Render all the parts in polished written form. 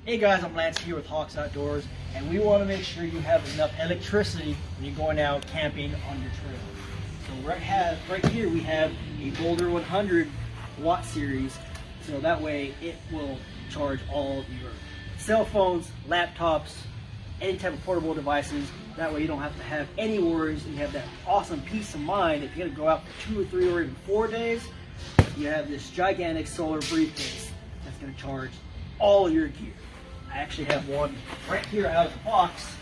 Hey guys, I'm Lance here with Hawks Outdoors, and we want to make sure you have enough electricity when you're going out camping on your trail. So right here we have a Boulder 100 watt series, so that way it will charge all of your cell phones, laptops, any type of portable devices. That way you don't have to have any worries, and you have that awesome peace of mind. If you're going to go out for 2 or 3 or even 4 days, you have this gigantic solar briefcase that's going to charge all of your gear. I actually have one right here out of the box.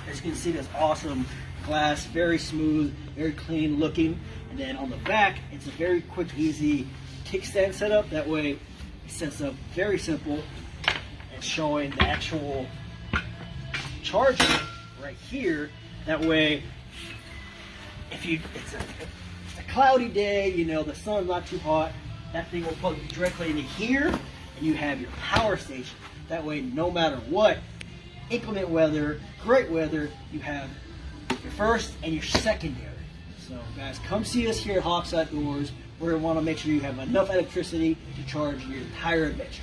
As you can see, this awesome glass, very smooth, very clean looking. And then on the back, it's a very quick, easy kickstand setup. That way it sets up very simple, and showing the actual charger right here. That way, if it's a cloudy day, you know, the sun's not too hot, that thing will plug directly into here, and you have your power station. That way, no matter what, inclement weather, great weather, you have your first and your secondary. So guys, come see us here at Hawks Outdoors. We're going to want to make sure you have enough electricity to charge your entire adventure.